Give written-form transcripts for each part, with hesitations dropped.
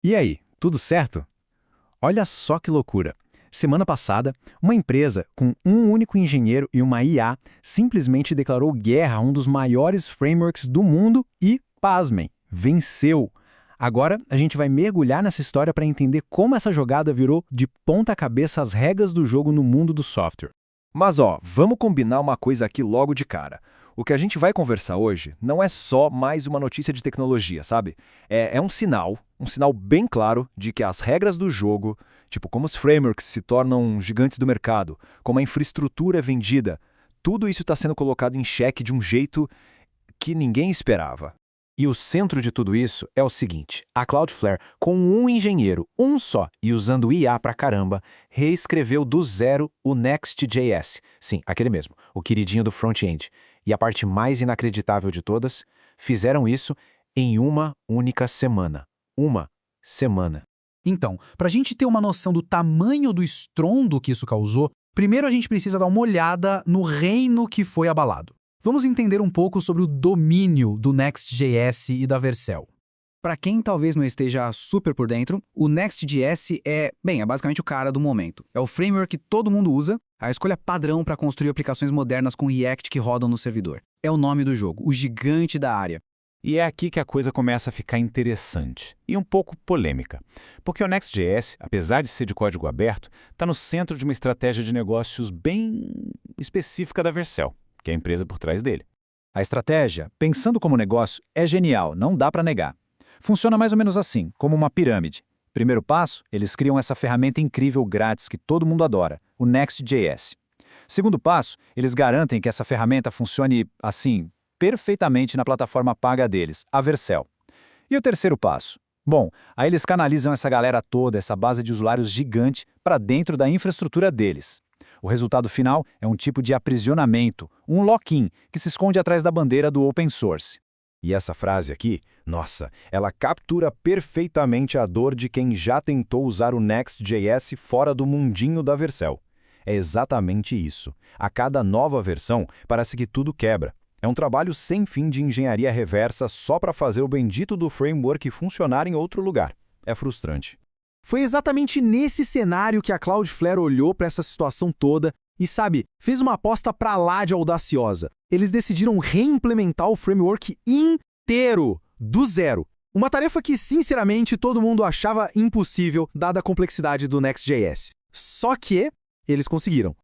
E aí, tudo certo? Olha só que loucura. Semana passada, uma empresa com um único engenheiro e uma IA simplesmente declarou guerra a um dos maiores frameworks do mundo e, pasmem, venceu. Agora, a gente vai mergulhar nessa história para entender como essa jogada virou de ponta cabeça as regras do jogo no mundo do software. Mas vamos combinar uma coisa aqui logo de cara. O que a gente vai conversar hoje não é só mais uma notícia de tecnologia, sabe? É um sinal bem claro de que as regras do jogo, tipo como os frameworks se tornam gigantes do mercado, como a infraestrutura é vendida, tudo isso está sendo colocado em xeque de um jeito que ninguém esperava. E o centro de tudo isso é o seguinte: a Cloudflare, com um engenheiro, um só, e usando IA pra caramba, reescreveu do zero o Next.js. Sim, aquele mesmo, o queridinho do front-end. E a parte mais inacreditável de todas, fizeram isso em uma única semana. Uma semana. Então, para a gente ter uma noção do tamanho do estrondo que isso causou, primeiro a gente precisa dar uma olhada no reino que foi abalado. Vamos entender um pouco sobre o domínio do Next.js e da Vercel. Para quem talvez não esteja super por dentro, o Next.js é basicamente o cara do momento. É o framework que todo mundo usa, a escolha padrão para construir aplicações modernas com React que rodam no servidor. É o nome do jogo, o gigante da área. E é aqui que a coisa começa a ficar interessante e um pouco polêmica. Porque o Next.js, apesar de ser de código aberto, está no centro de uma estratégia de negócios bem específica da Vercel, que é a empresa por trás dele. A estratégia, pensando como negócio, é genial, não dá para negar. Funciona mais ou menos assim, como uma pirâmide. Primeiro passo, eles criam essa ferramenta incrível grátis que todo mundo adora, o Next.js. Segundo passo, eles garantem que essa ferramenta funcione, assim, perfeitamente na plataforma paga deles, a Vercel. E o terceiro passo? Bom, aí eles canalizam essa galera toda, essa base de usuários gigante, para dentro da infraestrutura deles. O resultado final é um tipo de aprisionamento, um lock-in, que se esconde atrás da bandeira do open source. E essa frase aqui, nossa, ela captura perfeitamente a dor de quem já tentou usar o Next.js fora do mundinho da Vercel. É exatamente isso. A cada nova versão, parece que tudo quebra. É um trabalho sem fim de engenharia reversa só para fazer o bendito do framework funcionar em outro lugar. É frustrante. Foi exatamente nesse cenário que a Cloudflare olhou para essa situação toda e, fez uma aposta pra lá de audaciosa. Eles decidiram reimplementar o framework inteiro, do zero. Uma tarefa que, sinceramente, todo mundo achava impossível, dada a complexidade do Next.js. Só que eles conseguiram.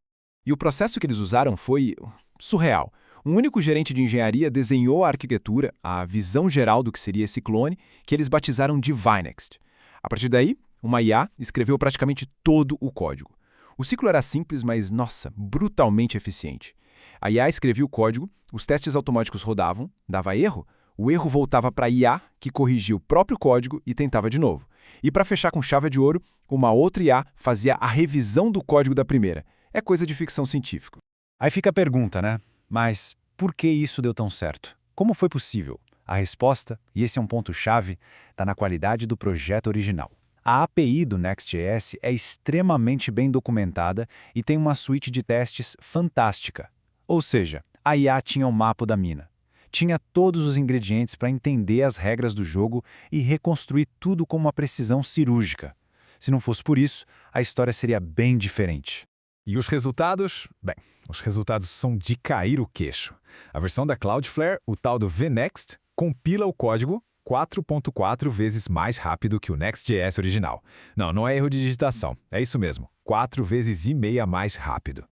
E o processo que eles usaram foi surreal. Um único gerente de engenharia desenhou a arquitetura, a visão geral do que seria esse clone, que eles batizaram de Vynext. A partir daí, uma IA escreveu praticamente todo o código. O ciclo era simples, mas, nossa, brutalmente eficiente. A IA escrevia o código, os testes automáticos rodavam, dava erro, o erro voltava para a IA, que corrigia o próprio código e tentava de novo. E para fechar com chave de ouro, uma outra IA fazia a revisão do código da primeira. É coisa de ficção científica. Aí fica a pergunta, né? Mas por que isso deu tão certo? Como foi possível? A resposta, e esse é um ponto-chave, está na qualidade do projeto original. A API do Next.js é extremamente bem documentada e tem uma suíte de testes fantástica. Ou seja, a IA tinha o mapa da mina. Tinha todos os ingredientes para entender as regras do jogo e reconstruir tudo com uma precisão cirúrgica. Se não fosse por isso, a história seria bem diferente. E os resultados? Bem, os resultados são de cair o queixo. A versão da Cloudflare, o tal do Vnext, compila o código 4.4 vezes mais rápido que o Next.js original. Não é erro de digitação, é isso mesmo, 4 vezes e meia mais rápido.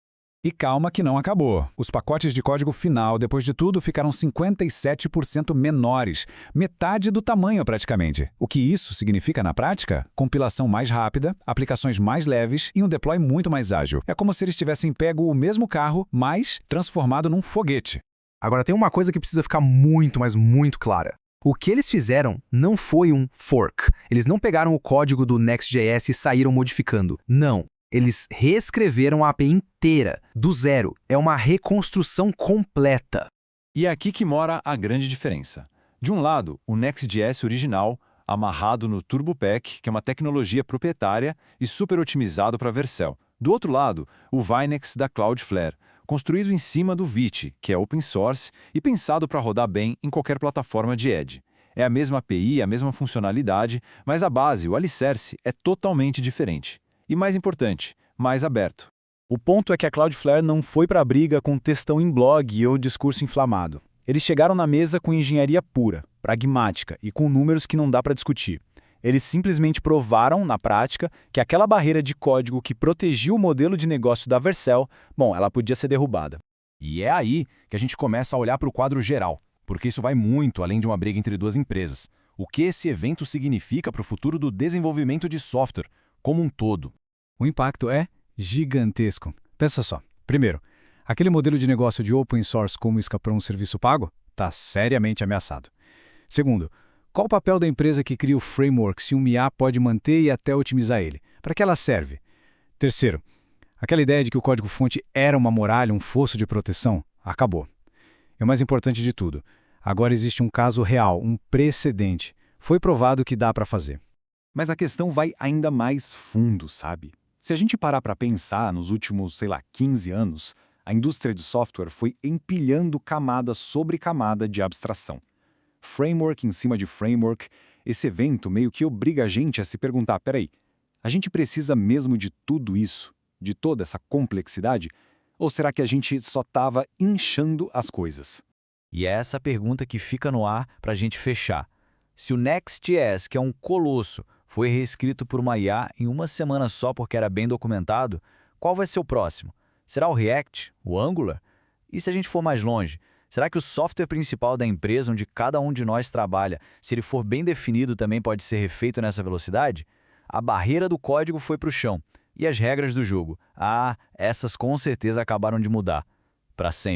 E calma que não acabou. Os pacotes de código final, depois de tudo, ficaram 57% menores, metade do tamanho praticamente. O que isso significa na prática? Compilação mais rápida, aplicações mais leves e um deploy muito mais ágil. É como se eles tivessem pego o mesmo carro, mas transformado num foguete. Agora tem uma coisa que precisa ficar muito, mas muito clara. O que eles fizeram não foi um fork. Eles não pegaram o código do Next.js e saíram modificando. Não. Eles reescreveram a API inteira, do zero. É uma reconstrução completa. E é aqui que mora a grande diferença. De um lado, o Next.js original, amarrado no TurboPack, que é uma tecnologia proprietária e super otimizado para a Vercel. Do outro lado, o Vynext da Cloudflare, construído em cima do Vite, que é open source e pensado para rodar bem em qualquer plataforma de edge. É a mesma API, a mesma funcionalidade, mas a base, o alicerce, é totalmente diferente. E mais importante, mais aberto. O ponto é que a Cloudflare não foi para a briga com textão em blog ou discurso inflamado. Eles chegaram na mesa com engenharia pura, pragmática e com números que não dá para discutir. Eles simplesmente provaram, na prática, que aquela barreira de código que protegia o modelo de negócio da Vercel, ela podia ser derrubada. E é aí que a gente começa a olhar para o quadro geral, porque isso vai muito além de uma briga entre duas empresas. O que esse evento significa para o futuro do desenvolvimento de software como um todo? O impacto é gigantesco. Pensa só. Primeiro, aquele modelo de negócio de open source como isca para um serviço pago está seriamente ameaçado. Segundo, qual o papel da empresa que cria o framework se um IA pode manter e até otimizar ele? Para que ela serve? Terceiro, aquela ideia de que o código-fonte era uma muralha, um fosso de proteção, acabou. E o mais importante de tudo, agora existe um caso real, um precedente. Foi provado que dá para fazer. Mas a questão vai ainda mais fundo, sabe? Se a gente parar para pensar nos últimos, 15 anos, a indústria de software foi empilhando camada sobre camada de abstração. Framework em cima de framework, esse evento meio que obriga a gente a se perguntar, peraí, a gente precisa mesmo de tudo isso? De toda essa complexidade? Ou será que a gente só estava inchando as coisas? E é essa pergunta que fica no ar para a gente fechar. Se o Next.js, que é um colosso, foi reescrito por uma IA em uma semana só porque era bem documentado, qual vai ser o próximo? Será o React? O Angular? E se a gente for mais longe? Será que o software principal da empresa onde cada um de nós trabalha, se ele for bem definido, também pode ser refeito nessa velocidade? A barreira do código foi para o chão. E as regras do jogo? Essas com certeza acabaram de mudar. Para sempre.